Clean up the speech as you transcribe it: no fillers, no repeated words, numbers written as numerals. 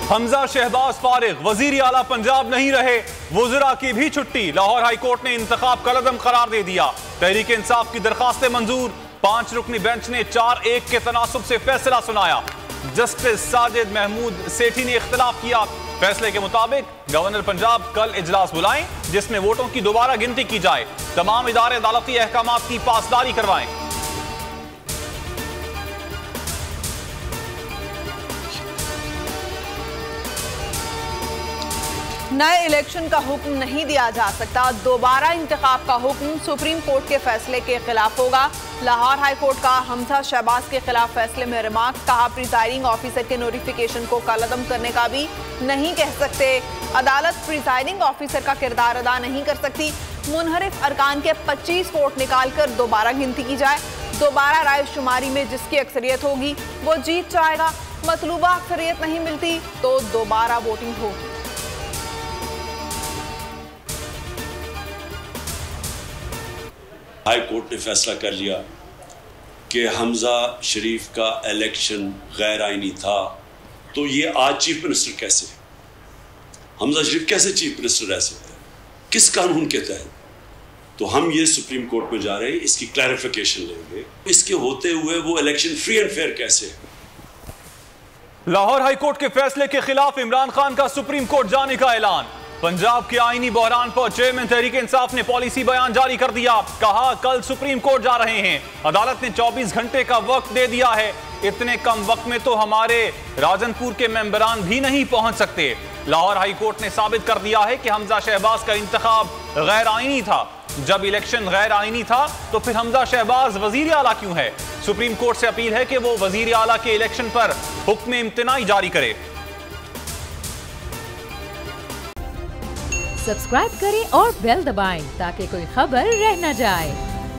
हमजा शहबाज फारिग वजीर आला पंजाब नहीं रहे, वज़रा की भी छुट्टी। लाहौर हाई कोर्ट ने इंतखाब कलअदम करार दे दिया। तहरीक इंसाफ की दरखास्तें मंजूर। 5 रुकनी बेंच ने 4-1 के तनासुब से फैसला सुनाया। जस्टिस साजिद महमूद सेठी ने इख्तिलाफ किया। फैसले के मुताबिक गवर्नर पंजाब कल इजलास बुलाएं जिसमें वोटों की दोबारा गिनती की जाए। तमाम इदारे अदालती अहकामात की पासदारी करवाएं। नए इलेक्शन का हुक्म नहीं दिया जा सकता। दोबारा इंतखाब का हुक्म सुप्रीम कोर्ट के फैसले के खिलाफ होगा। लाहौर हाई कोर्ट का हमजा शहबाज के खिलाफ फैसले में रिमार्क्स। कहा, प्रिजाइडिंग ऑफिसर के नोटिफिकेशन को कलअदम करने का भी नहीं कह सकते। अदालत प्रिजाइडिंग ऑफिसर का किरदार अदा नहीं कर सकती। मुनहरिफ अरकान के 25 वोट निकालकर दोबारा गिनती की जाए। दोबारा राय शुमारी में जिसकी अक्सरियत होगी वो जीत जाएगा। मतलूबा अक्सरियत नहीं मिलती तो दोबारा वोटिंग होगी। हाई कोर्ट ने फैसला कर लिया कि हमजा शरीफ का इलेक्शन गैर आईनी था, तो ये आज चीफ मिनिस्टर कैसे, हमजा शरीफ कैसे चीफ मिनिस्टर रह सकते हैं, किस कानून के तहत? तो हम ये सुप्रीम कोर्ट में जा रहे हैं, इसकी क्लैरिफिकेशन लेंगे। इसके होते हुए वो इलेक्शन फ्री एंड फेयर कैसे है? लाहौर हाई कोर्ट के फैसले के खिलाफ इमरान खान का सुप्रीम कोर्ट जाने का ऐलान। पंजाब के आईनी बहरान पर चेयरमैन तहरीक इंसाफ ने पॉलिसी बयान जारी कर दिया। कहा, कल सुप्रीम कोर्ट जा रहे हैं। अदालत ने 24 घंटे का वक्त दे दिया है। इतने कम वक्त में तो हमारे राजनपुर के मेंबरान भी नहीं पहुंच सकते। लाहौर हाई कोर्ट ने साबित कर दिया है कि हमजा शहबाज का इंतखाब गैर आईनी था। जब इलेक्शन गैर आईनी था तो फिर हमजा शहबाज वजीर आला क्यों है? सुप्रीम कोर्ट से अपील है कि वो वजीर आला के इलेक्शन पर हुक्म इम्तिनाई जारी करे। सब्सक्राइब करें और बेल दबाएं ताकि कोई खबर रह न जाए।